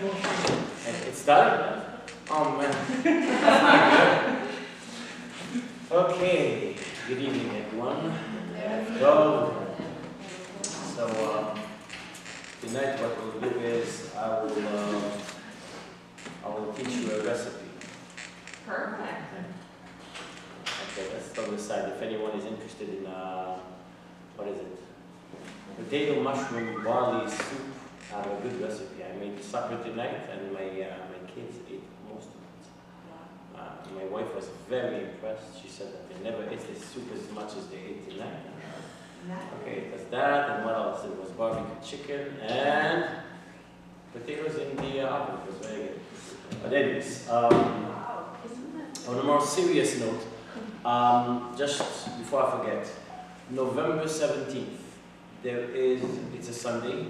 It started? Oh man. That's not good. Okay. Good evening, everyone. So, tonight what we'll do is I will teach you a recipe. Perfect. Okay, let's start this side. If anyone is interested in what is it? Potato, mushroom, barley soup. I have a good recipe. I made supper tonight, and my kids ate most of it. My wife was very impressed. She said that they never ate the soup as much as they ate tonight. Okay, it was that, and what else? It was barbecue chicken and potatoes in the oven. It was very good. But anyways, on a more serious note, just before I forget, November 17th, it's a Sunday.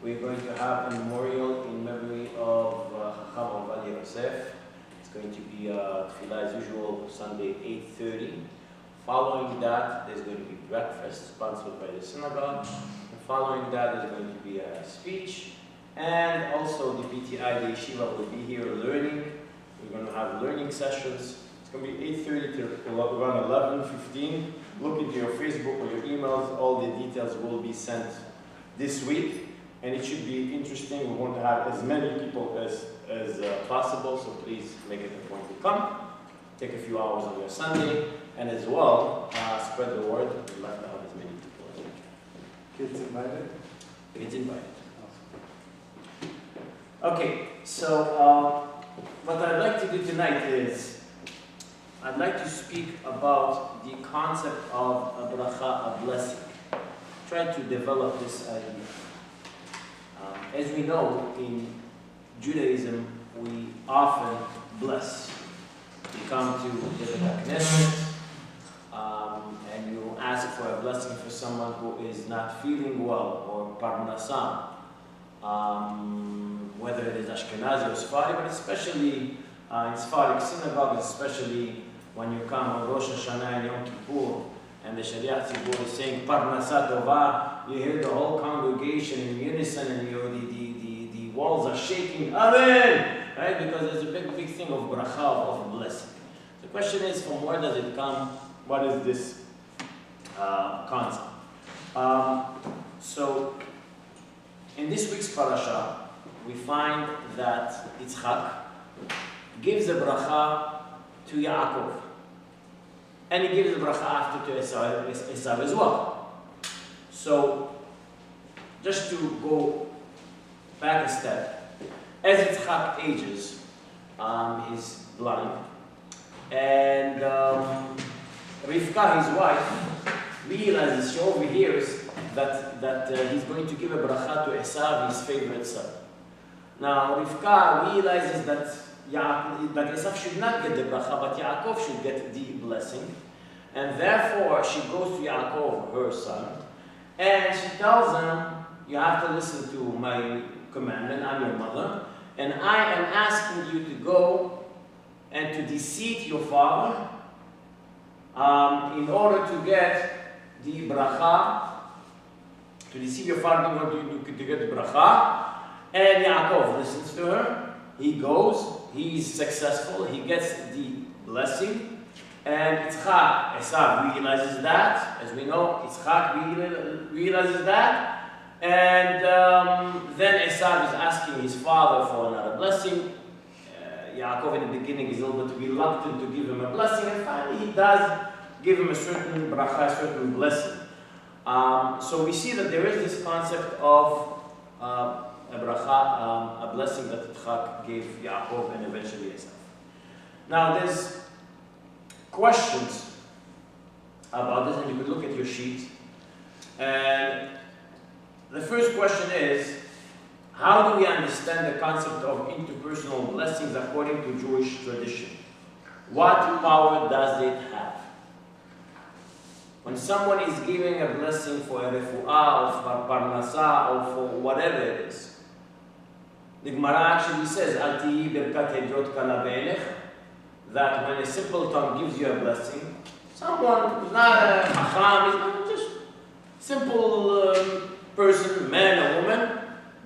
We're going to have a memorial in memory of Chacham Ovadia Yosef. It's going to be Tefillah as usual, Sunday 8:30. Following that, there's going to be breakfast sponsored by the synagogue. And following that, there's going to be a speech. And also the PTI, the yeshiva, will be here learning. We're going to have learning sessions. It's going to be 8:30 to around 11:15. Look into your Facebook or your emails. All the details will be sent this week. And it should be interesting. We want to have as many people as possible, so please make it a point to come. Take a few hours on your Sunday, and as well, spread the word. We'd like to have as many people as we can. Kids invited? Kids invited. Okay, so what I'd like to do tonight is, I'd like to speak about the concept of a bracha, a blessing. Try to develop this idea. As we know, in Judaism, we often bless. You come to the Knesset, and you ask for a blessing for someone who is not feeling well, or parnasah, whether it is Ashkenazi or Sephardi, but especially in Sephardic synagogues, especially when you come on Rosh Hashanah and Yom Kippur, and the Shaliach Tzibur is saying Parnasat Tova, you hear the whole congregation in unison, and the walls are shaking, Amen! Right? Because there's a big thing of bracha, of blessing. The question is, from where does it come? What is this concept? So, in this week's parasha, we find that Yitzchak gives a bracha to Yaakov. And he gives the bracha after to Esav as well. So, just to go back a step, as Yitzchak ages, he's blind, and Rivka, his wife, realizes, she overhears that he's going to give a bracha to Esav, his favorite son. Now, Rivka realizes that Esav should not get the bracha, but Yaakov should get the blessing. And therefore, she goes to Yaakov, her son, and she tells him, you have to listen to my commandment, I'm your mother, and I am asking you to go and to deceive your father in order to get the bracha, to deceive your father in order to get the bracha. And Yaakov listens to her, he goes, he's successful, he gets the blessing. And Yitzchak, Esav realizes that, as we know, Yitzchak realizes that, and then Esav is asking his father for another blessing. Yaakov in the beginning is a little bit reluctant to give him a blessing, and finally he does give him a certain bracha, a certain blessing. So we see that there is this concept of a bracha, a blessing that Yitzchak gave Yaakov and eventually Esav. Now there's questions about this, and you could look at your sheet. And the first question is, how do we understand the concept of interpersonal blessings according to Jewish tradition? What power does it have? When someone is giving a blessing for a refu'ah, or for parnasah, or for whatever it is, the Gemara actually says, Al tihi birkat hediot kala be'elech, that when a simpleton gives you a blessing, someone who's not a chacham, is just simple person, man or woman,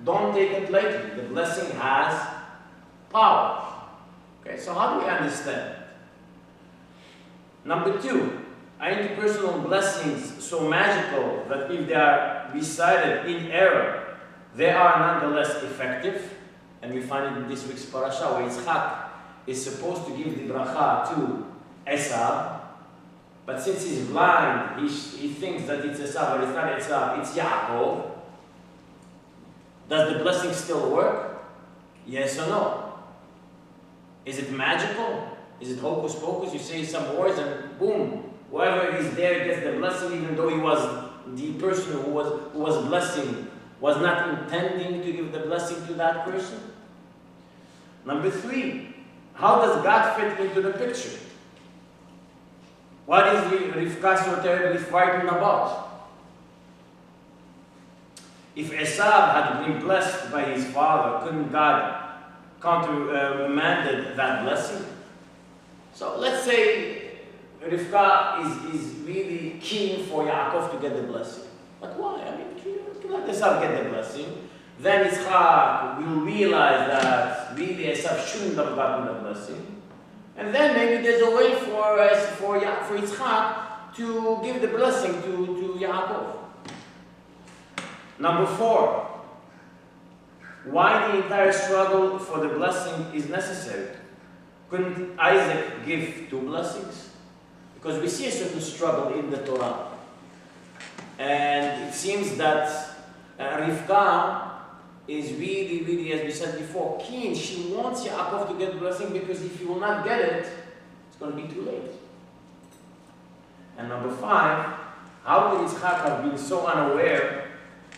don't take it lightly. The blessing has power. Okay, so how do we understand? Number two, are interpersonal blessings so magical that if they are recited in error, they are nonetheless effective? And we find it in this week's parasha where Yitzchak is supposed to give the bracha to Esav, but since he's blind, he thinks that it's Esav, but it's not Esav, it's Yaakov. Does the blessing still work? Yes or no? Is it magical? Is it hocus pocus? You say some words and boom, whoever is there gets the blessing, even though he was the person who was blessing was not intending to give the blessing to that person. Number three, how does God fit into the picture? What is Rivka so terribly frightened about? If Esav had been blessed by his father, couldn't God countermanded that blessing? So let's say Rivka is really keen for Yaakov to get the blessing. But why? I mean, let Esav get the blessing. Then Yitzchak will realize that really Esav shouldn't have gotten the blessing. And then maybe there's a way for Yitzchak to give the blessing to Yaakov. Number four, why the entire struggle for the blessing is necessary? Couldn't Isaac give two blessings? Because we see a certain struggle in the Torah. And it seems that Rivka is really, really, as we said before, keen. She wants Yaakov to get the blessing because if he will not get it, it's going to be too late. And number five, how could Yitzchak have been so unaware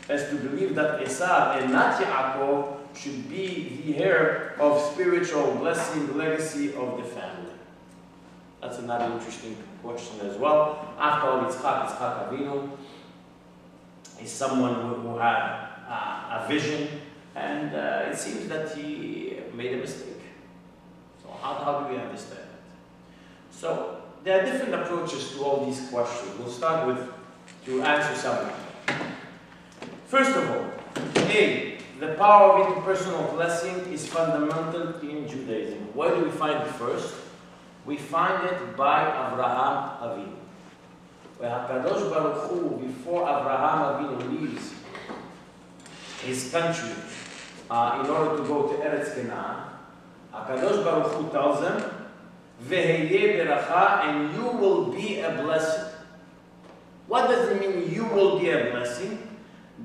as to believe that Esav and not Yaakov should be the heir of spiritual blessing, legacy of the family? That's another interesting question as well. After all, Yitzchak Avinu is someone who had a vision, and it seems that he made a mistake. So how do we understand it? So there are different approaches to all these questions. We'll start with to answer some of them. First of all, A, the power of interpersonal blessing is fundamental in Judaism. Where do we find it first? We find it by Avraham Avinu. Where HaKadosh Baruch Hu, before Avraham Avinu leaves his country in order to go to Eretz Canaan, HaKadosh Baruch Hu tells him, Veheye beracha, and you will be a blessing. What does it mean, you will be a blessing?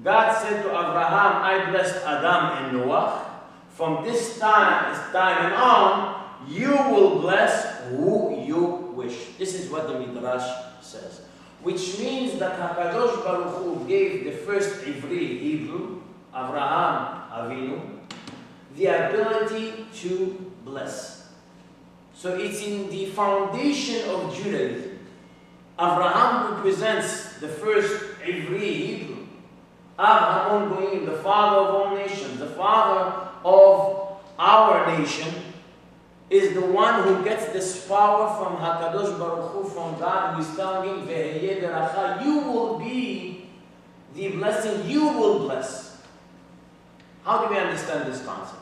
God said to Abraham, I blessed Adam and Noah. From this time and on, you will bless who you wish. This is what the Midrash says. Which means that HaKadosh Baruch Hu gave the first Ivri, Hebrew, Avraham Avinu, the ability to bless. So it's in the foundation of Judaism. Avraham represents the first Ivri, Hebrew. Avraham Goyim, the father of all nations, the father of our nation, is the one who gets this power from HaKadosh Baruch Hu, from God, who is telling him, Veheye beracha, you will be the blessing, you will bless. How do we understand this concept?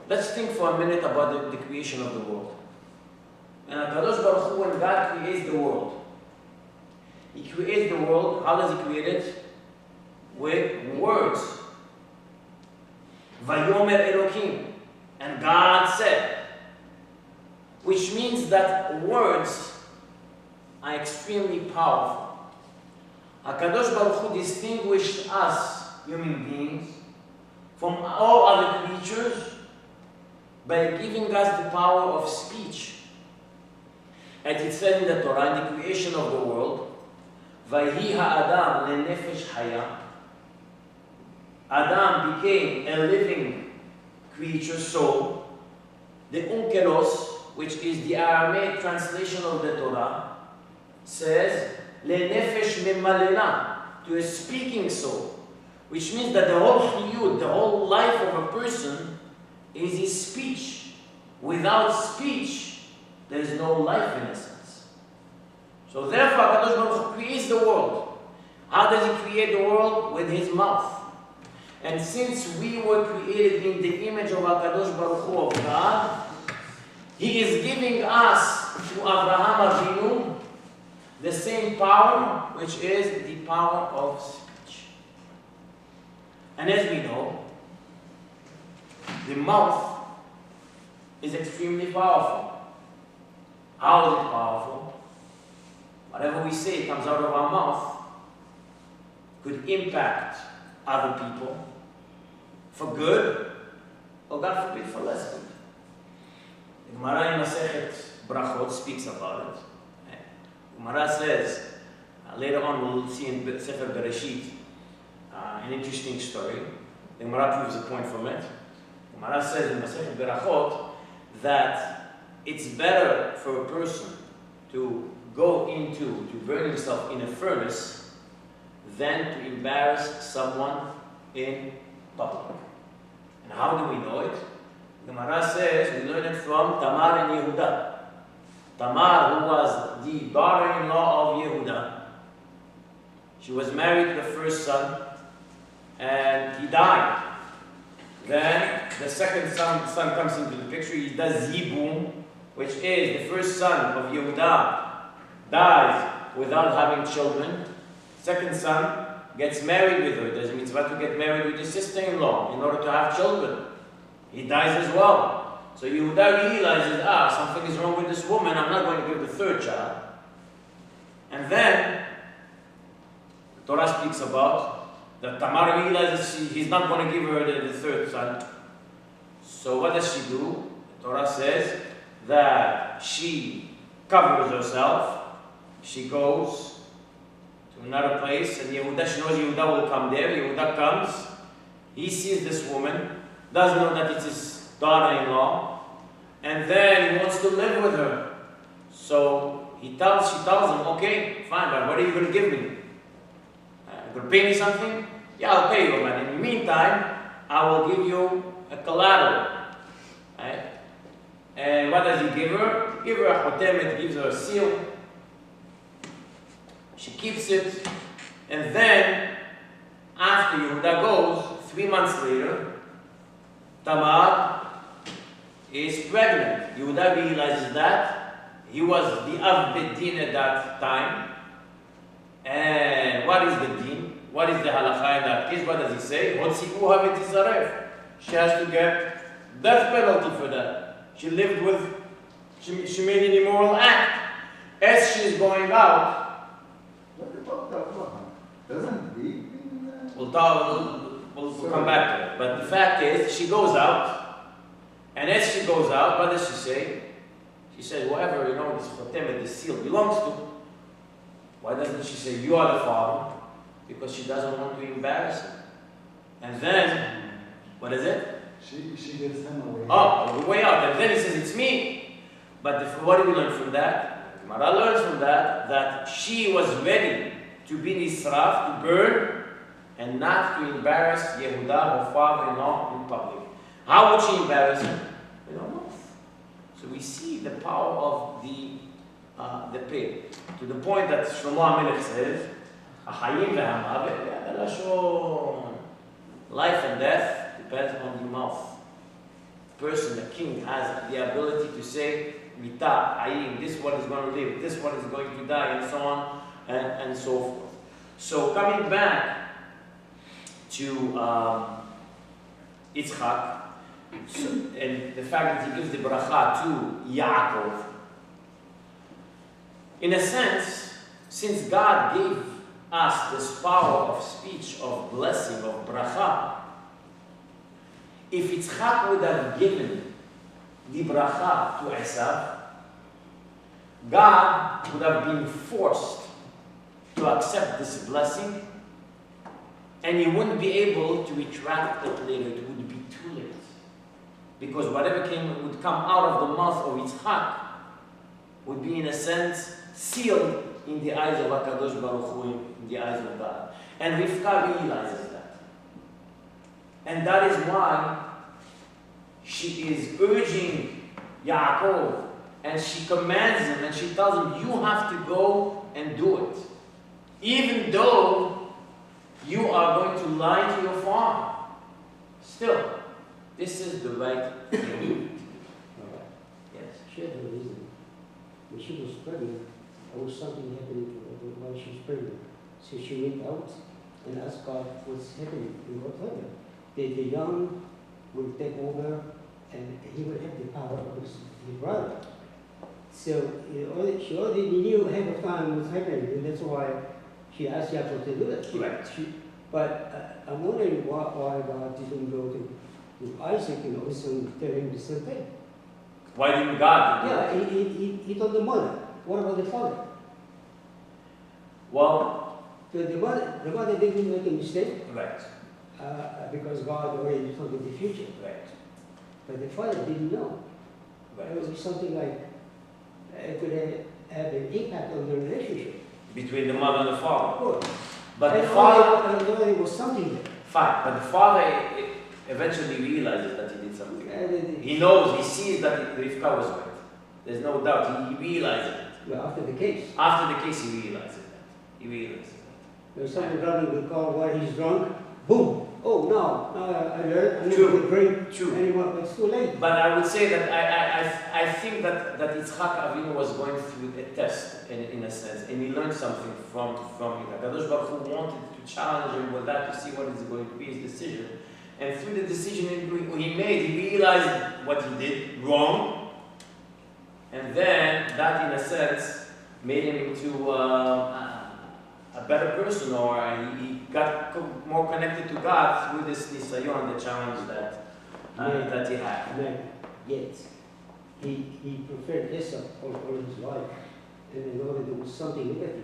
Let's think for a minute about the creation of the world. And HaKadosh Baruch Hu, when God creates the world, He creates the world, how does He create it? With words. Vayomer Elokim. And God said. Which means that words are extremely powerful. HaKadosh Baruch Hu distinguished us, human beings, from all other creatures by giving us the power of speech. And it said in the Torah, in the creation of the world, Vayhi ha'adam le'nefesh haya. Adam became a living creature, soul. The unkelos, which is the Aramaic translation of the Torah, says, le'nefesh memalena, to a speaking soul. Which means that the whole chiyud, the whole life of a person, is his speech. Without speech, there is no life in essence. So therefore, HaKadosh Baruch Hu creates the world. How does He create the world? With His mouth. And since we were created in the image of HaKadosh Baruch Hu, of God, He is giving us, to Abraham Avinu, the same power, which is the power of speech. And as we know, the mouth is extremely powerful. How is it powerful? Whatever we say comes out of our mouth could impact other people for good, or God forbid, for less good. The Gemara in Masechet Brachot speaks about it. The Gemara says, later on we'll see in Sefer Bereshit, an interesting story. The Gemara proves a point from it. The Gemara says in Masechet Brachot that it's better for a person to go to burn himself in a furnace than to embarrass someone in public. And how do we know it? The Gemara says we learn it from Tamar and Yehuda. Tamar, who was the daughter-in-law of Yehuda, she was married to the first son, and he died. Then the second son comes into the picture. He does Zibum, which is the first son of Yehuda dies without having children. Second son gets married with her. There's a mitzvah to get married with his sister-in-law in order to have children. He dies as well. So Yehuda realizes, something is wrong with this woman. I'm not going to give the third child. And then the Torah speaks about that Tamar realizes he's not going to give her the third son. So what does she do? The Torah says that she covers herself. She goes to another place, and Yehuda, she knows Yehuda will come there. Yehuda comes. He sees this woman, doesn't know that it's his daughter-in-law, and then he wants to live with her. So she tells him, okay, fine, but what are you going to give me? You're going to pay me something? Yeah, I'll pay you, but in the meantime, I will give you a collateral. Right? And what does he give her? Give her a chotemet, gives her a seal. She keeps it, and then, after Yehuda goes, 3 months later, Tamar is pregnant. Yehuda realizes that. He was the Av Bedin at that time. And what is the din? What is the halacha in that case? What does he say? Hotzikuha v'tizaref. She has to get death penalty for that. She lived with, she made an immoral act. As she is going out, doesn't he mean that? we'll come back to it. But the fact is, she goes out, and as she goes out, what does she say? She says, whoever, this chotemet, this seal belongs to. Why doesn't she say, you are the father? Because she doesn't want to embarrass him. And then, what is it? She gives him away. The way out. And then he says, it's me. But what do we learn from that? Gemara learns from that she was ready to be nisraf, to burn, and not to embarrass Yehuda, her father-in-law, in public. How would she embarrass him? We don't know. So we see the power of the pig. To the point that Shlomo HaMelech says, "Achayim ve'hamavet lashon." Life and death depends on the mouth. The person, the king, has the ability to say, "Mita, hayim," this one is going to live, this one is going to die, and so on and so forth. So coming back to Yitzchak, and the fact that he gives the bracha to Yaakov, in a sense, since God gave us this power of speech, of blessing, of bracha, if Yitzchak would have given the bracha to Esav, God would have been forced to accept this blessing, and he wouldn't be able to retract it later. It would be too late. Because whatever would come out of the mouth of Yitzchak would be, in a sense, sealed in the eyes of HaKadosh Baruch Hu, in the eyes of God. And Rivka realizes that. And that is why she is urging Yaakov, and she commands him, and she tells him, you have to go and do it. Even though you are going to lie to your father. Still, this is the right thing. Yes. She had a reason. When she was pregnant, there was something happening to her while she was pregnant. So she went out and asked God what's happening in God told her. The young will take over and he will have the power of his brother. So she already knew ahead of time what's happening, and that's why she asked Yaakov to do it. Right. But I'm wondering why God didn't go to Isaac and also tell him the same thing. Why didn't God do it? Yeah, he told the mother. What about the father? Well, So the mother didn't make a mistake right. because God already told in the future. Right. But the father didn't know. Right. It would be something like it could have an impact on the relationship. Between the mother and the father. Of course. But And the father, there was something there. fine, but the father eventually realizes that he did something. He knows, he sees that Rivka was right. There's no doubt, he realizes it. Well, after the case. After the case, he realizes that. He realizes that. There's someone driving the car while he's drunk. Boom! Oh, no, I learned. I'm not True. going to drink True. anymore, but it's too late. But I would say that I think that Yitzchak Avinu was going through a test in a sense, and he learned something from it. Kadosh Baruch Hu wanted to challenge him with that to see what is going to be his decision. And through the decision he made, he realized what he did wrong, and then that, in a sense, made him into a better person, or he got more connected to God through this nisayon, the challenge that he had. Man, yet he preferred Esau over his life, and in order there was something negative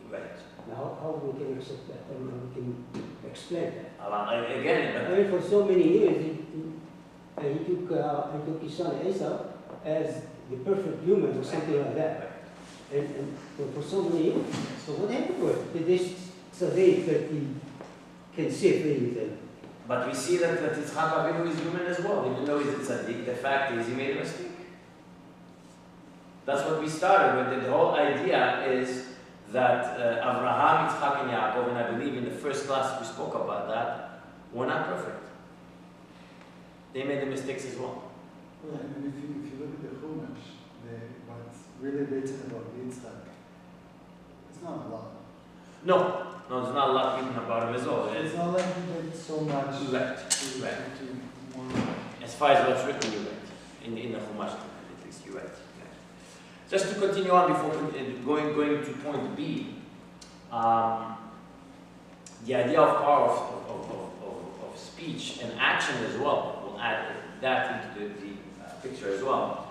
there. Right. Now, how we can accept that? How we can explain that? Again, I mean, for so many years, he took his son Esau as the perfect human or something like that. And for so many years. So what happened to it? Did this tzaddik that he can see things? but we see that Yitzchak Avinu is human as well, even though he's a tzaddik. The fact is, he made a mistake. That's what we started with. The whole idea is that Abraham, Yitzchak, and Yaakov, and I believe in the first class we spoke about that, were not perfect. They made the mistakes as well. Well, I mean, if you look at the Chumash, what's really written about Yitzchak, it's not a lot. No, there's not a lot written about him as well. It's not like he did so much Right. to more. As far as what's written, you're right. In the Chumash, at least, you're right. Just to continue on before going to point B, the idea of power of speech and action as well, we'll add that into the picture as well.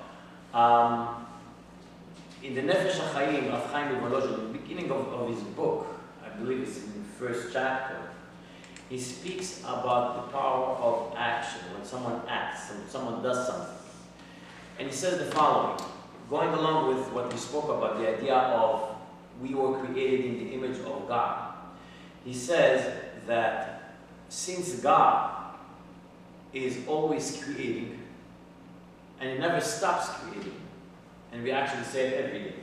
In the Nefesh HaChaim of Chaim Volozhin, in the beginning of his book, I believe it's in the first chapter, he speaks about the power of action, when someone acts, when someone does something. And he says the following, going along with what we spoke about, the idea of we were created in the image of God. He says that since God is always creating, and he never stops creating, and we actually say it every day.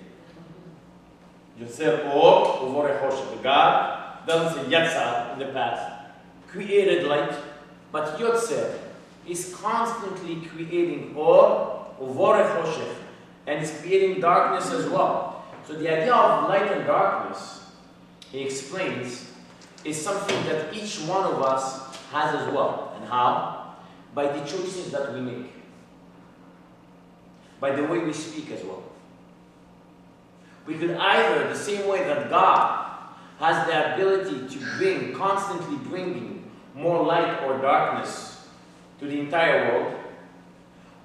Yotzer or uvore choshev. God doesn't say Yatzar in the past, created light, but Yotzer is constantly creating or uvore choshev, and is creating darkness as well. So the idea of light and darkness, he explains, is something that each one of us has as well. And how? By the choices that we make. By the way we speak as well. We could either, the same way that God has the ability to constantly bringing more light or darkness to the entire world,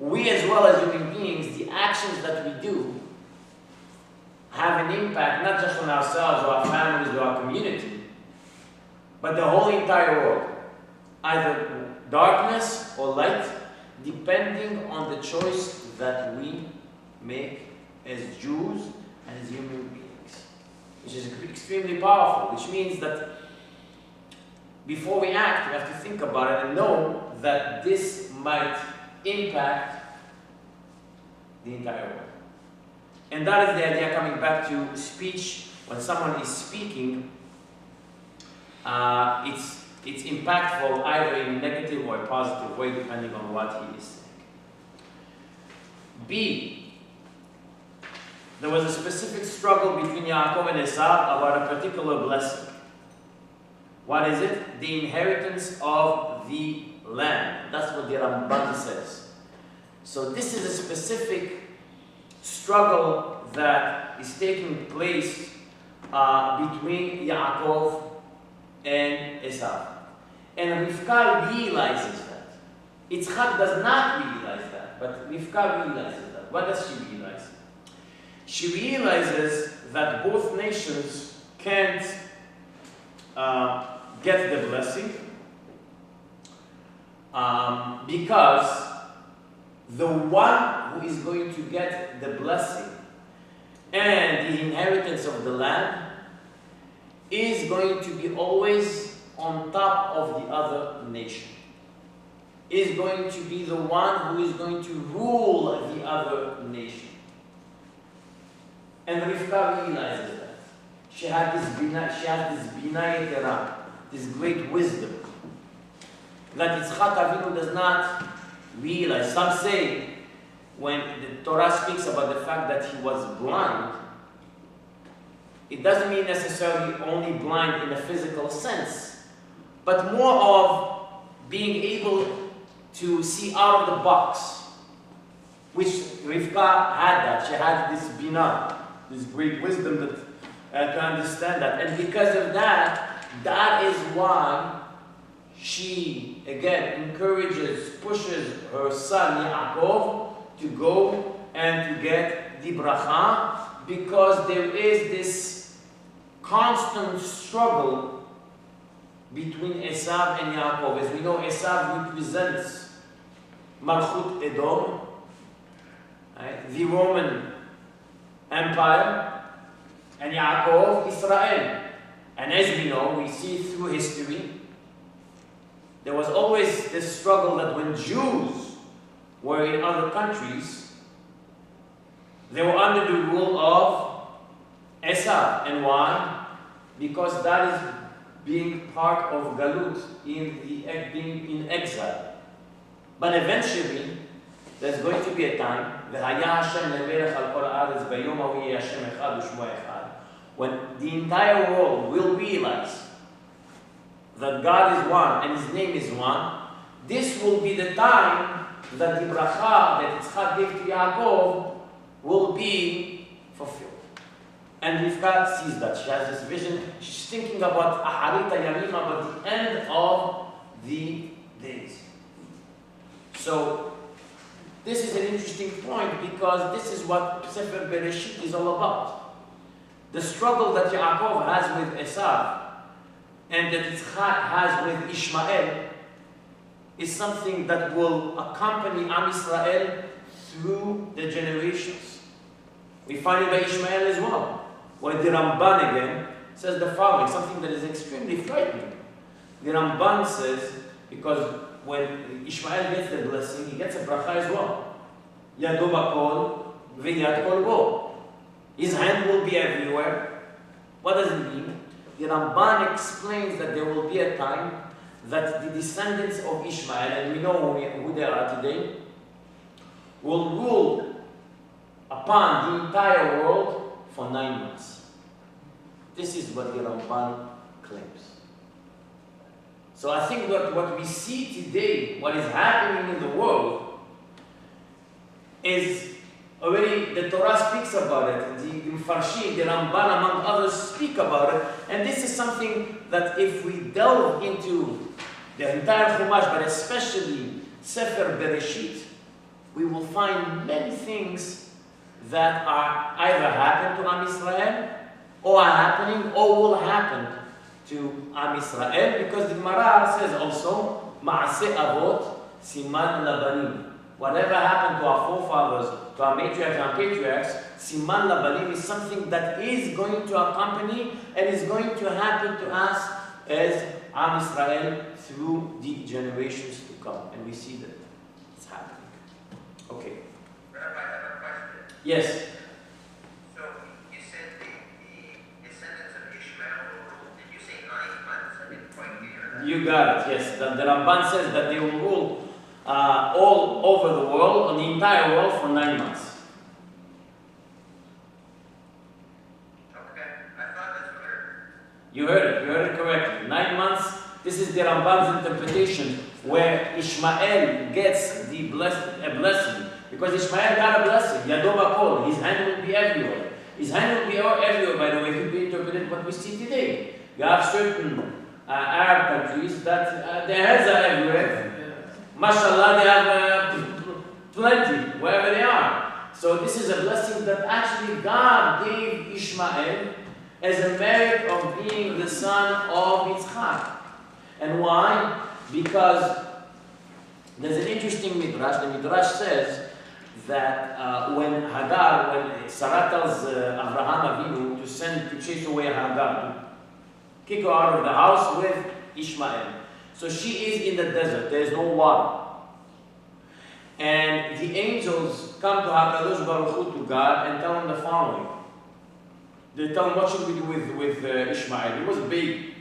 we as well as human beings, the actions that we do have an impact not just on ourselves or our families or our community, but the whole entire world. Either darkness or light, depending on the choice that we make as Jews and as human beings. Which is extremely powerful, which means that before we act, we have to think about it and know that this might impact the entire world. And that is the idea, coming back to speech. When someone is speaking, it's it's impactful either in a negative or a positive way, depending on what he is saying. B, there was a specific struggle between Yaakov and Esav about a particular blessing. What is it? The inheritance of the land. That's what the Ramban says. So this is a specific struggle that is taking place between Yaakov and Esav. And Rivka realizes that. Yitzchak does not realize that, but Rivka realizes that. What does she realize? She realizes that both nations can't get the blessing because the one who is going to get the blessing and the inheritance of the land is going to be always on top of the other nation. Is going to be the one who is going to rule the other nation. And Rivka realizes that. She has this bina yetera, this great wisdom that Yitzchak Avinu does not realize. Some say when the Torah speaks about the fact that he was blind, it doesn't mean necessarily only blind in a physical sense, but more of being able to see out of the box, which Rivka had that. She had this bina, this great wisdom that to understand that. And because of that, that is why she, again, encourages, pushes her son Yaakov to go and to get the bracha, because there is this constant struggle between Esav and Yaakov. As we know, Esav represents Malchut Edom, right? The Roman Empire, and Yaakov, Israel. And as we know, we see through history, there was always this struggle that when Jews were in other countries, they were under the rule of Esav. And why? Because that is being part of Galut, being in exile. But eventually, there's going to be a time, when the entire world will realize that God is one and His name is one. This will be the time that the bracha that Yitzchak gave to Yaakov will be fulfilled. And Rivka sees that. She has this vision. She's thinking about Aharit Yamim, about the end of the days. So, this is an interesting point because this is what Sefer Bereshit is all about. The struggle that Yaakov has with Esav and that Yitzchak has with Ishmael is something that will accompany Am Yisrael through the generations. We find it by Ishmael as well, where the Ramban again says the following, something that is extremely frightening. The Ramban says, because when Ishmael gets the blessing, he gets a bracha as well. Yado bakol v'yad kol bo. His hand will be everywhere. What does it mean? The Ramban explains that there will be a time that the descendants of Ishmael, and we know who they are today, will rule upon the entire world for 9 months. This is what the Ramban claims. So I think that what we see today, what is happening in the world, is already, the Torah speaks about it, the Mfarshim, the Ramban, among others, speak about it, and this is something that if we delve into the entire Chumash, but especially Sefer Bereshit, we will find many things that are either happened to Am Yisrael, or are happening, or will happen to Am Yisrael, because the Gemara says also, Ma'aseh Avot, Siman Labanim. Whatever happened to our forefathers, to our matriarchs and our patriarchs, Siman Labanim is something that is going to accompany and is going to happen to us as Am Yisrael through the generations to come. And we see that it's happening. Okay. Rabbi, I have a question. Yes. So you said the descendants of Ishmael will rule. Did you say 9 months? I didn't quite hear that. You got it, yes. The Ramban says that they will rule all over the world, on the entire world, for 9 months. Okay, I thought that's clear. You heard it correctly. 9 months, this is the Ramban's interpretation, where Ishmael gets a blessing. Because Ishmael got a blessing, Yadom Akol, his hand will be everywhere. His hand will be everywhere, by the way, if we interpret what we see today. You have certain Arab countries that their heads are everywhere. Mashallah, they have plenty, wherever they are. So this is a blessing that actually God gave Ishmael as a merit of being the son of Yitzchak. And why? Because there's an interesting midrash. The midrash says that when Sarah tells Abraham Avinu to chase away Hagar, to kick her out of the house with Ishmael. So she is in the desert, there is no water. And the angels come to HaKadosh Baruch Hu, to God, and tell him the following. They tell him, what should we do with Ishmael? He was a baby.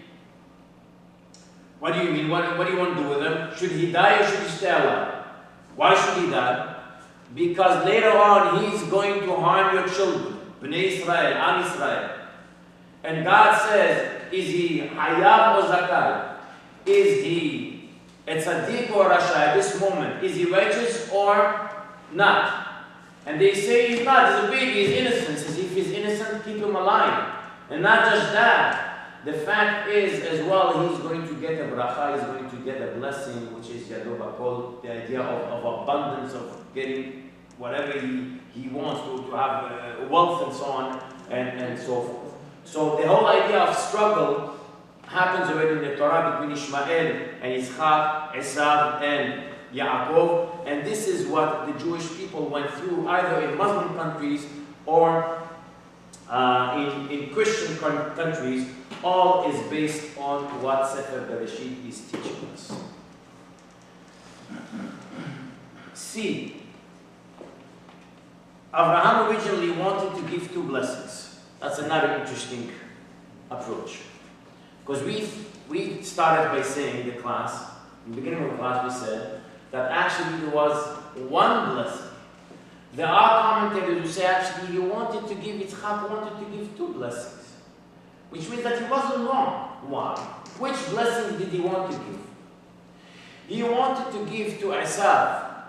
What do you mean? What do you want to do with him? Should he die or should he stay alive? Why should he die? Because later on he's going to harm your children. Bnei Israel, Am Israel. And God says, is he Hayab or Zakai? Is he a tzaddik or rasha at this moment? Is he righteous or not? And they say he's not. He's a baby. He's innocent. Says if he's innocent, keep him alive. And not just that. The fact is, as well, he's going to get a bracha. He's going to get a blessing, which is Yadov Hakol, the idea of abundance, of getting whatever he wants to have wealth and so on and so forth. So the whole idea of struggle happens already in the Torah between Ishmael and Yitzchak, Esav and Yaakov, and this is what the Jewish people went through either in Muslim countries or in Christian countries. All is based on what Sefer Bereshit is teaching us. C. Abraham originally wanted to give 2 blessings. That's another interesting approach. Because we started by saying in the class, in the beginning of the class we said that actually there was 1 blessing. There are commentators who say actually he wanted to give, Yitzchak wanted to give 2 blessings. Which means that he wasn't wrong. Why? Which blessing did he want to give? He wanted to give to Esav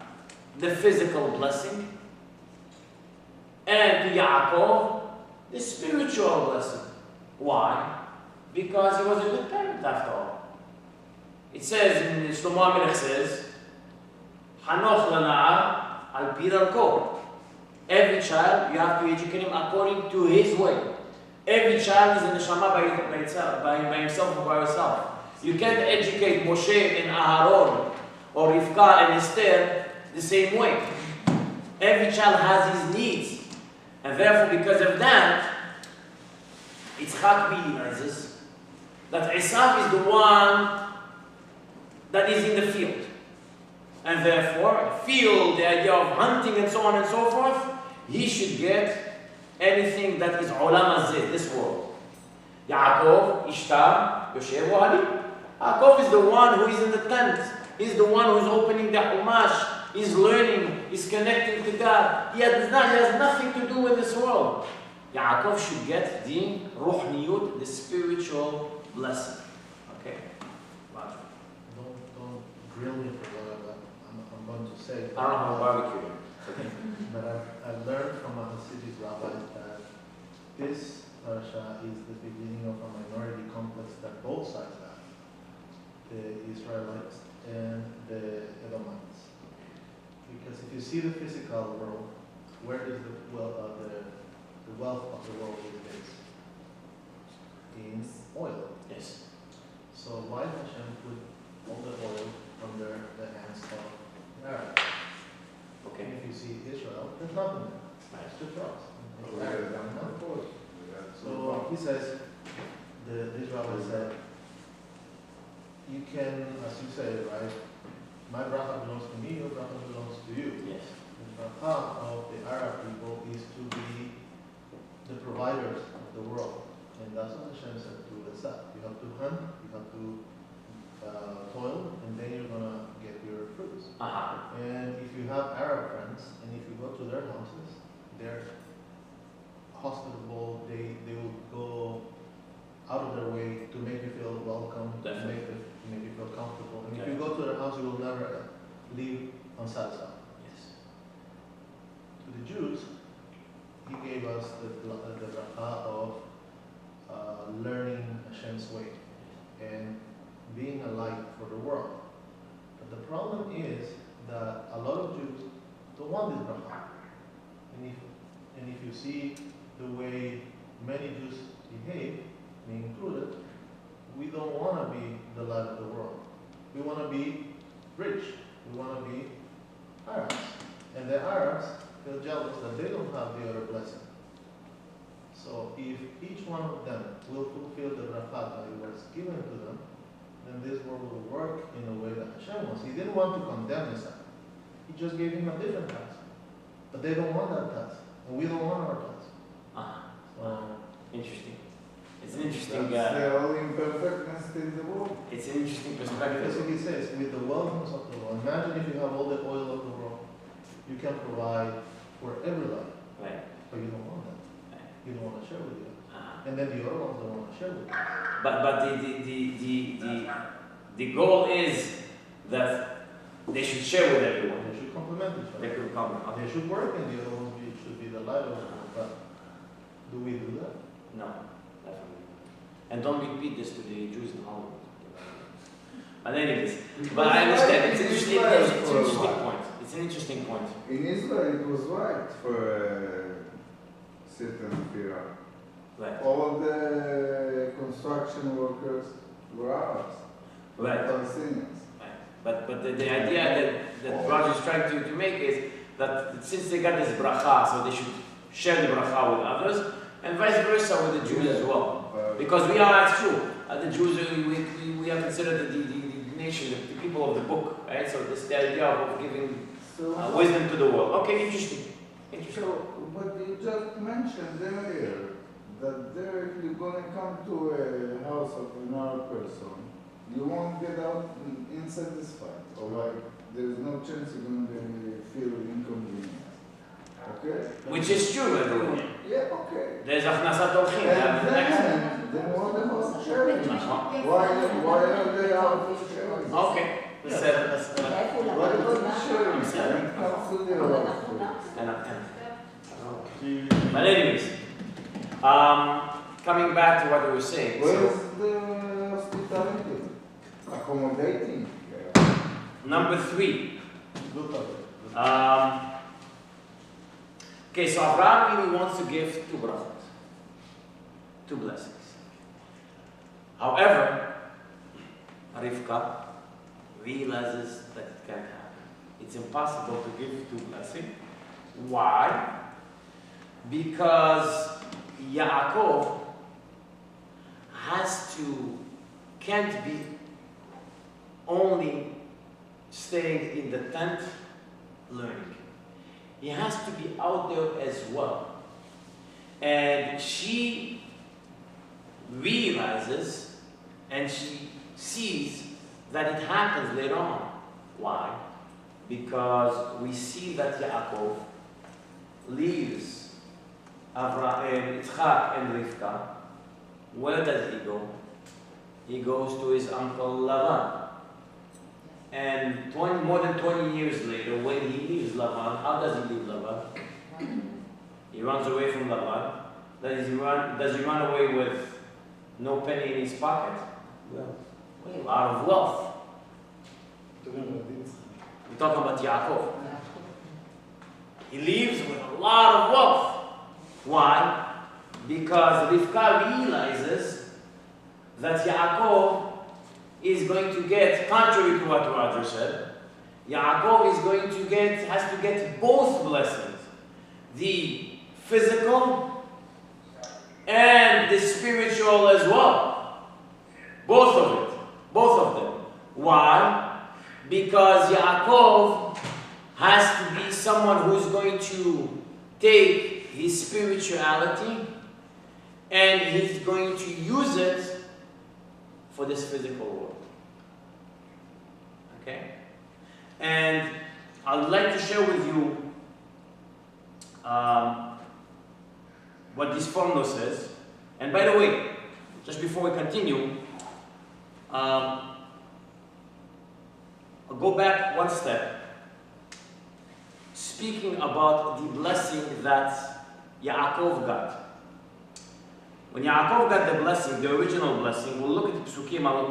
the physical blessing, and to Yaakov the spiritual blessing. Why? Because he was a good parent after all. It says, in Shlomo HaMelech says, Hanoch lana'ar al pi darko. Every child, you have to educate him according to his way. Every child is a neshama by himself or by herself. You can't educate Moshe and Aharon or Rivka and Esther the same way. Every child has his needs. And therefore, because of that, Yitzchak realizes that Esav is the one that is in the field. And therefore, the field, the idea of hunting and so on and so forth, he should get anything that is olam hazeh, this world. Yaakov, Ishtar, Yoshev, Ohali. Yaakov is the one who is in the tent. He's the one who is opening the Chumash. He's learning. He's connecting to God. He has nothing to do with this world. Yaakov should get the ruhniyut, the spiritual blessing. Okay? Roger. Don't grill me for what I'm going to say. I don't have a barbecue. Okay. But I've learned from a Hasidic rabbi that this parasha is the beginning of a minority complex that both sides have, the Israelites and the Edomites. Because if you see the physical world, where is the wealth of the world is based? In oil. Yes. So why Hashem put all the oil under the hands of the Arabs? Okay. If you see Israel, there's nothing there. It's just rocks. So he says, this rabbi said, you can, as you say, right, my bracha belongs to me, your bracha belongs to you. Yes. The bracha of the Arab people is to be the providers of the world. And that's what Hashem said to Esau. You have to hunt, you have to toil, and then you're gonna get your fruits. Uh-huh. And if you have Arab friends, and if you go to their houses, they're hospitable. They will go out of their way to make you feel welcome, to make you feel comfortable. And if you go to their house, you will never leave unsatisfied. Yes. To the Jews, he gave us the bracha of learning Hashem's way and being a light for the world. But the problem is that a lot of Jews don't want this bracha. And if you see the way many Jews behave, me included, we don't want to be the light of the world. We want to be rich. We want to be Arabs. And the Arabs feel jealous that they don't have the other blessing. So if each one of them will fulfill the bracha that was given to them, then this world will work in a way that Hashem wants. He didn't want to condemn Isaac. He just gave him a different task. But they don't want that task. And we don't want our task. So, interesting. It's an interesting. That's the only imperfectness in the world. It's an interesting that's perspective. what he says, with the wealthness of the world. Imagine if you have all the oil of the world. You can provide for every life. Right. But you don't want that. Right. You don't want to share with you. Uh-huh. And then the other ones don't want to share with you. But the goal is that they should share with everyone. They should complement each They other. could come. They should work and the other ones should be the light of the world. But do we do that? No, definitely. And don't repeat this to the Jews in Hollywood. But anyways, but I understand. It's an interesting point. It's an interesting point. In Israel, it was right for a certain period. Right. All the construction workers were Arabs, Right. Palestinians. Right. But the idea that Roger is trying to make is that since they got this bracha, so they should share the bracha with others, and vice versa with the Jews as well. Because we are, it's true, the Jews, we are considered the nation, the people of the book, right? So this the idea of giving wisdom to the world. Okay, interesting. So, but you just mentioned earlier that there, if you're going to come to a house of another person, you won't get out insatisfied, or like there's no chance you're going to feel inconvenienced. Okay? Which is true, by the way. Yeah, okay. There's achnasat orchim. And then what about sharing? Why are they out of sharing? Okay. What about sharing? Sharing. Comes to the other. But anyways, coming back to what we were saying. Where's So, the hospitality? Accommodating. number 3. Look at it. Okay, so Abraham really wants to give 2 brachot, 2 blessings. However, Rivka realizes that it can't happen. It's impossible to give 2 blessings. Why? Because Yaakov can't be only staying in the tent learning. He has to be out there as well. And she realizes and she sees that it happens later on. Why? Because we see that Yaakov leaves Yitzchak and Rivka. Where does he go? He goes to his uncle Lavan. And more than 20 years later, when he leaves Lavan, how does he leave Lavan? He runs away from Lavan. Does he run away with no penny in his pocket? Well, A lot of wealth. We're talking about Yaakov. He leaves with a lot of wealth. Why? Because Rivka realizes that Yaakov is going to get, contrary to what Roger said, Yaakov has to get both blessings. The physical and the spiritual as well. Both of them. Why? Because Yaakov has to be someone who's going to take his spirituality and he's going to use it for this physical world. Okay? And I'd like to share with you what this formula says. And by the way, just before we continue, I'll go back one step. Speaking about the blessing that Yaakov got. When Yaakov got the blessing, the original blessing, we'll look at the Psukim. I'll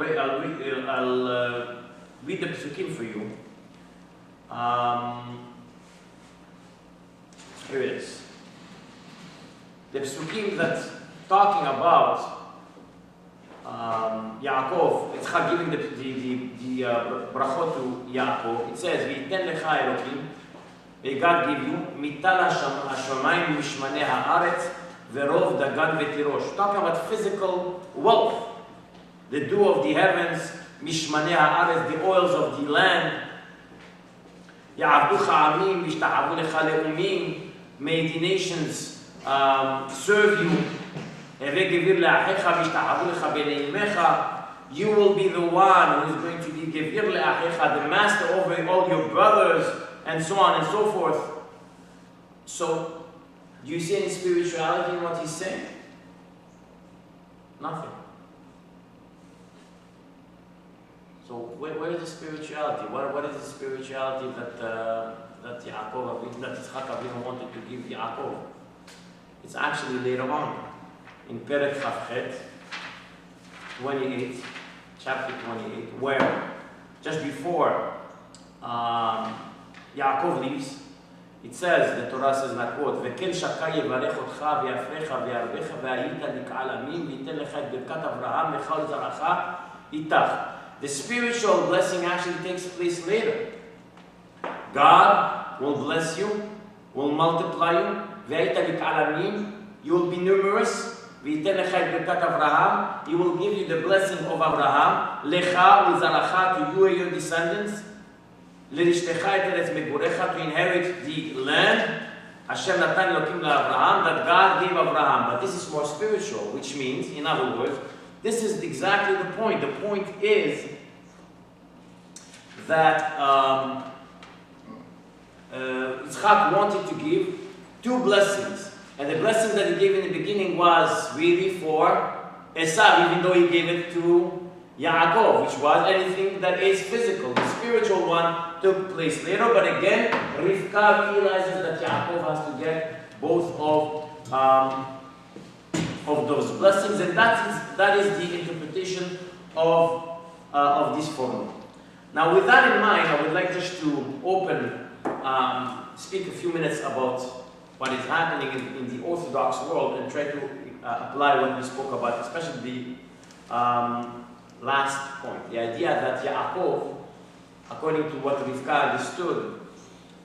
read the Psukim for you. Here it is. The Psukim that's talking about Yaakov, it's giving the brachot to Yaakov. It says, "V'yiten lecha Elokim," may God give you, "mital hashamayim mishmanei haaretz verov dagan v'tirosh." Talking about physical wealth, the dew of the heavens, mishmanei haaretz, the oils of the land. "Ya'avducha amim v'yishtachavu lecha le'umim," may the nations serve you. You will be the one who is going to be Gevir le'achecha, the master over all your brothers, and so on and so forth. So, do you see any spirituality in what he's saying? Nothing. So, where is the spirituality? What is the spirituality that Yaakov, that Yitzchak Avinu wanted to give Yaakov? It's actually later on. In Perek Chavchet, 28, chapter 28, where just before Yaakov leaves, it says, the Torah says, and I quote, "V'kel shaka yevarech otcha v'yafrecha v'yarbecha v'ayita nik'al amin v'yiten lecha et birkat Avraham lecha u'zaracha itach." The spiritual blessing actually takes place later. God will bless you, will multiply you, v'ayita nik'al amin, you will be numerous. V'yiten lecha et birkat Avraham, he will give you the blessing of Avraham, lecha u'zaracha, to you and your descendants, l'rishtecha et eretz megurecha, to inherit the land, Hashem natan Elokim la'Avraham, that God gave Avraham. But this is more spiritual, which means, in other words, this is exactly the point. The point is that Yitzchak wanted to give two blessings. And the blessing that he gave in the beginning was really for Esav, even though he gave it to Yaakov, which was anything that is physical. The spiritual one took place later, but again, Rivka realizes that Yaakov has to get both of those blessings, and that is the interpretation of this formula. Now, with that in mind, I would like just to speak a few minutes about what is happening in the Orthodox world and try to apply what we spoke about, especially the last point. The idea that Yaakov, according to what Rivka understood,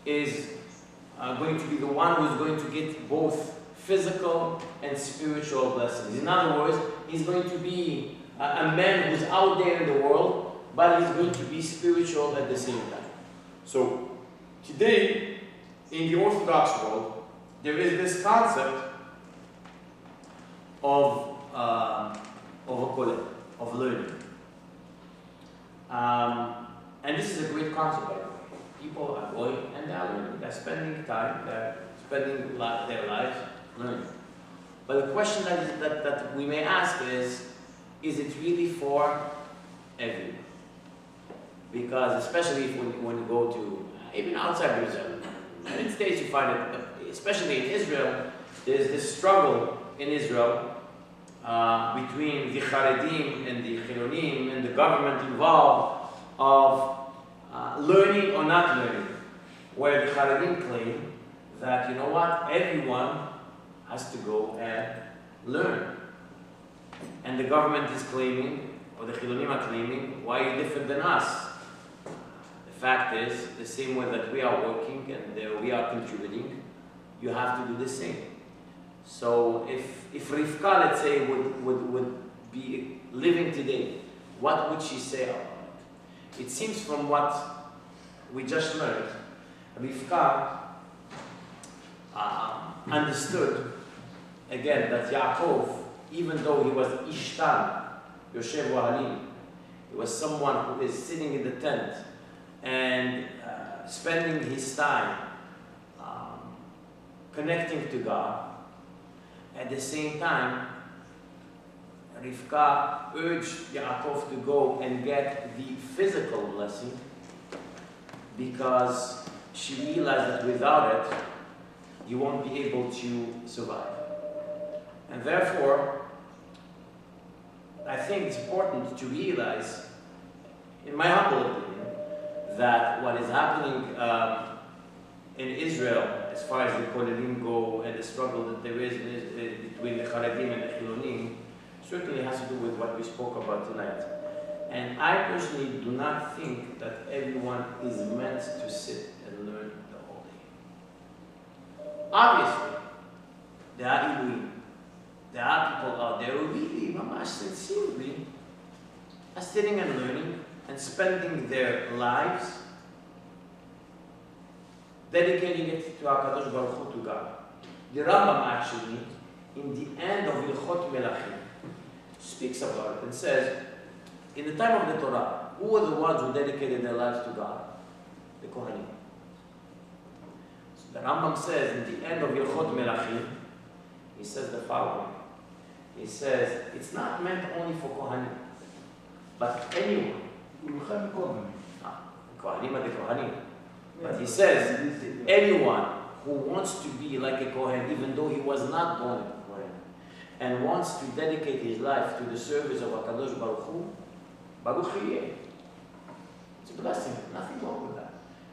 is going to be the one who is going to get both physical and spiritual blessings. In other words, he's going to be a man who's out there in the world, but he's going to be spiritual at the same time. So, today, in the Orthodox world, there is this concept of learning. And this is a great concept, by the way. People are going and they're learning. They're spending time, they're spending their lives learning. But the question that we may ask is it really for everyone? Because especially when you go to, even outside Israel, in the United States, you find it, especially in Israel, there's this struggle in Israel between the Haredim and the Chilonim and the government involved of learning or not learning, where the Haredim claim that, you know what, everyone has to go and learn. And the government is claiming, or the Chilonim are claiming, why are you different than us? The fact is, the same way that we are working and we are contributing, you have to do the same. So if Rivka, let's say, would be living today, what would she say about it? It seems from what we just learned, Rivka understood, again, that Yaakov, even though he was Ishtan, Yoshev Wahalim, he was someone who is sitting in the tent, and spending his time connecting to God. At the same time, Rivka urged Yaakov to go and get the physical blessing because she realized that without it, you won't be able to survive. And therefore, I think it's important to realize, in my humble opinion, that what is happening in Israel, as far as the Kolelim go and the struggle that there is between the Charedim and the Chilonim, certainly has to do with what we spoke about tonight. And I personally do not think that everyone is meant to sit and learn the whole day. Obviously, there are Iluim. There are people out there who really, mamash sincerely, are sitting and learning and spending their lives dedicating it to HaKadosh Baruch Hu, to God. The Rambam actually, in the end of Ilchot Melachim, speaks about it and says, in the time of the Torah, who were the ones who dedicated their lives to God? The Kohanim. So the Rambam says, in the end of Ilchot Melachim, he says the following. He says, it's not meant only for Kohanim, but anyone. Kohanim are the Kohanim. But he says, anyone who wants to be like a Kohen, even though he was not born a Kohen, and wants to dedicate his life to the service of HaKadosh Baruch Hu, Baruch Yeh. It's a blessing, nothing wrong with that.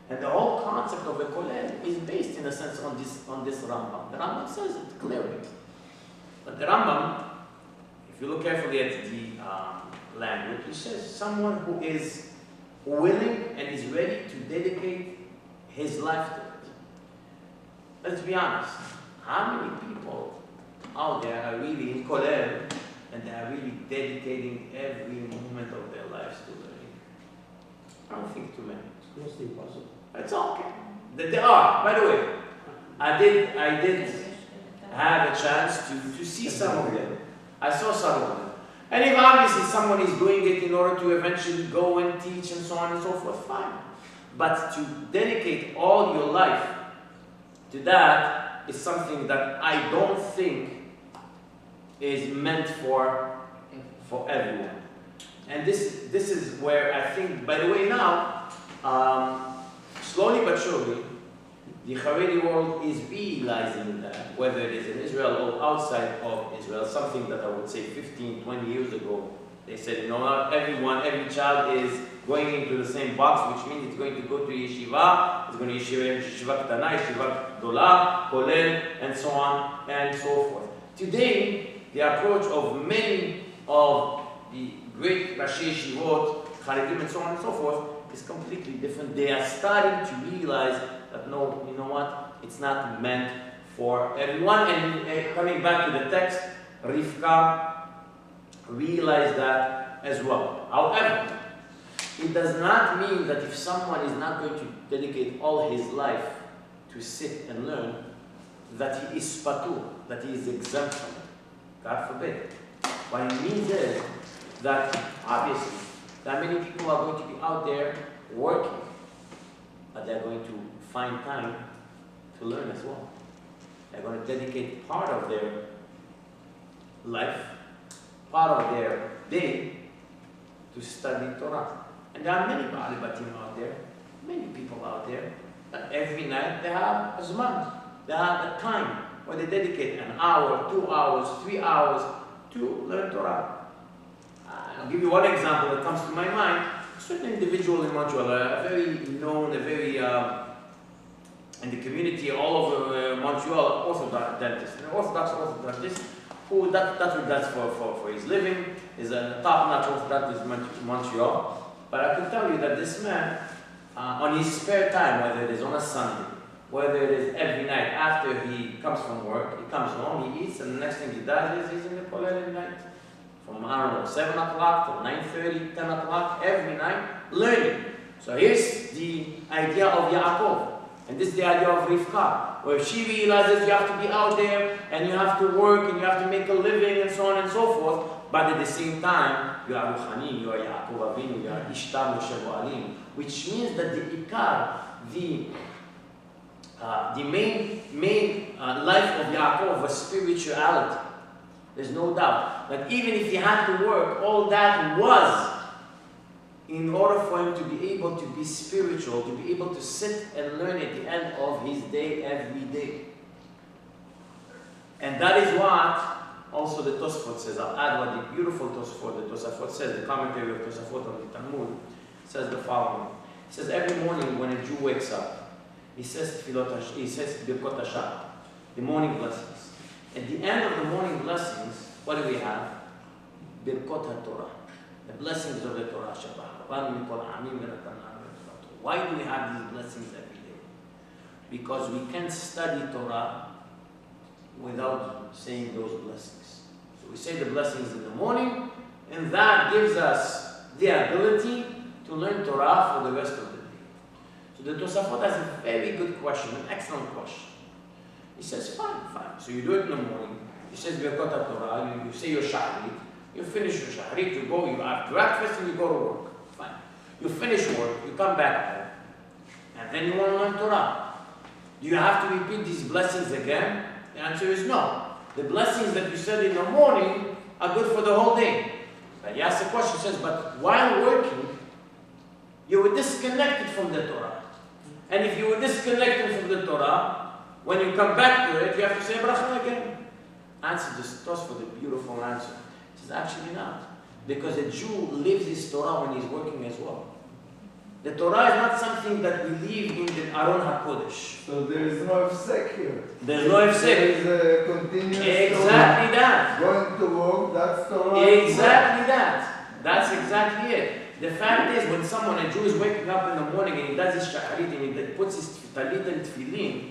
And the whole concept of a Kohen is based, in a sense, on this Rambam. The Rambam says it clearly. But the Rambam, if you look carefully at the language, he says someone who is willing and is ready to dedicate his life to it. Let's be honest. How many people out there are really in Kolel and they are really dedicating every moment of their lives to learning? I don't think too many. It's mostly impossible. It's okay. There are. By the way, I did have a chance to see some of them. I saw some of them. And if obviously someone is doing it in order to eventually go and teach and so on and so forth, fine. But to dedicate all your life to that is something that I don't think is meant for everyone. And this is where I think, by the way, now, slowly but surely, the Haredi world is realizing that, whether it is in Israel or outside of Israel, something that I would say 15, 20 years ago, they said, not every child is going into the same box, which means it's going to go to yeshiva, it's going to yeshiva Ketana, yeshiva Gdola, Kolel, and so on and so forth. Today, the approach of many of the great Rashi Yeshivot, Charedim, and so on and so forth, is completely different. They are starting to realize that no, you know what? It's not meant for everyone. And coming back to the text, Rivka realized that as well. However, it does not mean that if someone is not going to dedicate all his life to sit and learn, that he is patur, that he is exempt from it. God forbid. What it means is that obviously that many people are going to be out there working, but they're going to find time to learn as well. They're going to dedicate part of their life, part of their day to study Torah. And there are many Ba'alei Batim out there, many people out there, that every night they have a zman, they have a time where they dedicate an hour, 2 hours, 3 hours to learn Torah. I'll give you one example that comes to my mind. A certain individual in Montreal, a very known, in the community all over Montreal, Orthodox dentist, an Orthodox dentist, who that's what that's for his living, is a top-notch Orthodox in Montreal. But I can tell you that this man, on his spare time, whether it is on a Sunday, whether it is every night after he comes from work, he comes home, he eats, and the next thing he does is he's in the kollel every night. From, 7 o'clock to 9:30, 10 o'clock, every night, learning. So here's the idea of Yaakov. And this is the idea of Rivka, where she realizes you have to be out there, and you have to work, and you have to make a living, and so on and so forth. But at the same time, you are Ruchani, you are Yaakov Avinu, you are Ishtar Moshe Vo'alim, which means that the Ikar, the main life of Yaakov was spirituality. There's no doubt. But even if he had to work, all that was in order for him to be able to be spiritual, to be able to sit and learn at the end of his day every day. And that is what also the Tosafot says. I'll add what the beautiful Tosafot, the Tosafot says, the commentary of Tosafot on the Talmud, says the following. It says every morning when a Jew wakes up, he says Birkot Hashem, the morning blessings. At the end of the morning blessings, what do we have? Birkot HaTorah, the blessings of the Torah. Why do we have these blessings every day? Because we can't study Torah without saying those blessings. So we say the blessings in the morning, and that gives us the ability to learn Torah for the rest of the day. So the Tosafot has a very good question, an excellent question. He says, fine. So you do it in the morning. He says, Birkot HaTorah, you say your Shahrit, you finish your Shahrit, you go, you have breakfast, and you go to work. Fine. You finish work, you come back home, and then you want to learn Torah. Do you have to repeat these blessings again? The answer is no. The blessings that you said in the morning are good for the whole day. But he asks the question, says, but while working, you were disconnected from the Torah. And if you were disconnected from the Torah, when you come back to it, you have to say bracha again. Answer this toss for the beautiful answer. He says, actually not. Because a Jew lives his Torah when he's working as well. The Torah is not something that we leave in the Aron HaKodesh. So there is no ifsek here. There's no ifsek. There is a continuous Exactly that. Going to work, that's Torah. Exactly that. That's exactly it. The fact is, when a Jew is waking up in the morning and he does his shacharit and he puts his talit and tefillin,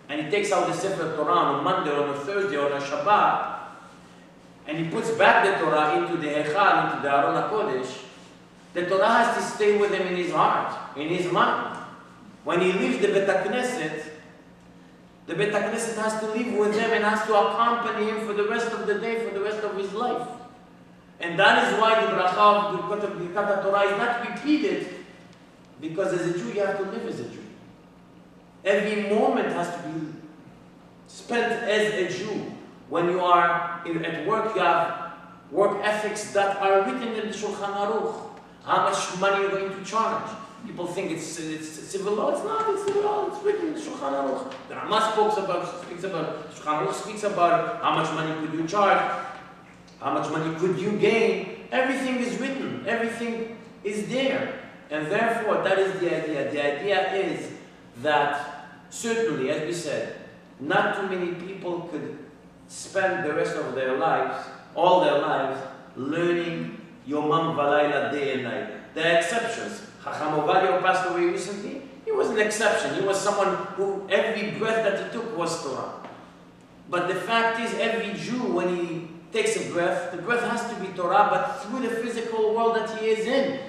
and he takes out the Sefer Torah on a Monday or on a Thursday or on a Shabbat, and he puts back the Torah into the Hechal, into the Aron HaKodesh, the Torah has to stay with him in his heart, in his mind. When he leaves the Bet HaKnesset, the Bet HaKnesset has to live with him and has to accompany him for the rest of the day, for the rest of his life. And that is why the bracha of Birkat Torah is not repeated, because as a Jew you have to live as a Jew. Every moment has to be spent as a Jew. When you are at work, you have work ethics that are written in the Shulchan Aruch. How much money you're going to charge. People think it's civil law. It's not. It's civil law. It's written in the Shulchan Aruch. The Ramah speaks about Shulchan Aruch speaks about how much money could you charge, how much money could you gain. Everything is written. Everything is there, and therefore that is the idea. The idea is that certainly, as we said, not too many people could spend the rest of their lives, all their lives, learning Yomam Valayla day and night. There are exceptions. Chacham Ovadia, who passed away recently, he was an exception. He was someone who every breath that he took was Torah. But the fact is, every Jew, when he takes a breath, the breath has to be Torah, but through the physical world that he is in.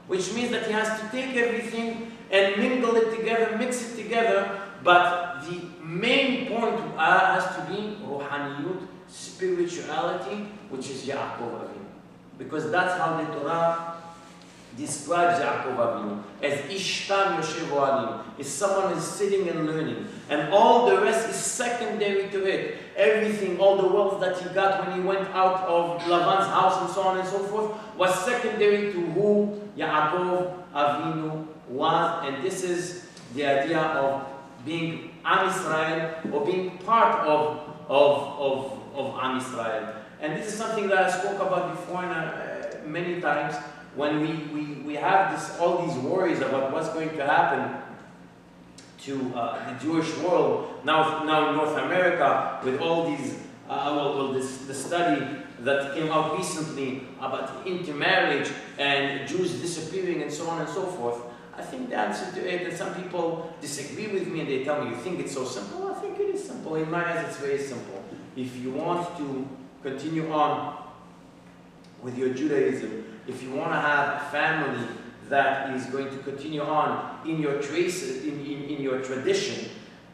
Which means that he has to take everything and mingle it together, mix it together. But the main point has to be Ruhaniyut, spirituality, which is Yaakov Avinu. Because that's how the Torah describes Yaakov Avinu, as Ishtam Yoshev Oalim, is someone who is sitting and learning. And all the rest is secondary to it. Everything, all the wealth that he got when he went out of Lavan's house and so on and so forth, was secondary to who Yaakov Avinu was. And this is the idea of being Am Yisrael, or being part of Am Yisrael. And this is something that I spoke about before many times, when we have all these worries about what's going to happen to the Jewish world, now in North America, with all these, the study that came out recently about intermarriage and Jews disappearing and so on and so forth. I think the answer to it, and some people disagree with me and they tell me, you think it's so simple? I think it is simple. In my eyes, it's very simple. If you want to continue on with your Judaism, if you want to have a family that is going to continue on in your traces, in your tradition,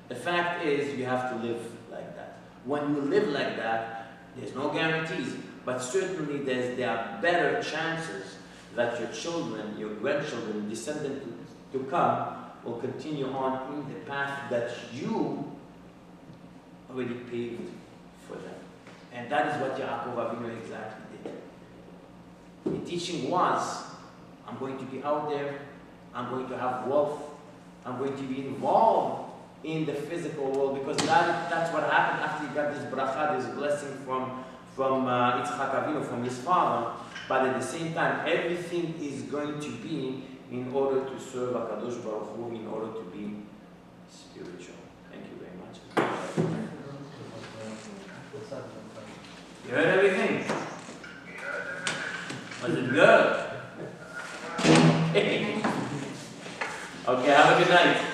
the fact is you have to live like that. When you live like that, there's no guarantees. but certainly there are better chances that your children, your grandchildren, descendants to come will continue on in the path that you already paved for them. And that is what Yaakov Avinu exactly did. The teaching was, I'm going to be out there, I'm going to have wealth, I'm going to be involved in the physical world, because that's what happened after he got this bracha, this blessing from Yitzchak Avinu, from his father. But at the same time, everything is going to be in order to serve HaKadosh Baruch Hu, in order to be spiritual. Thank you very much. You heard everything? Was it good? Okay, have a good night.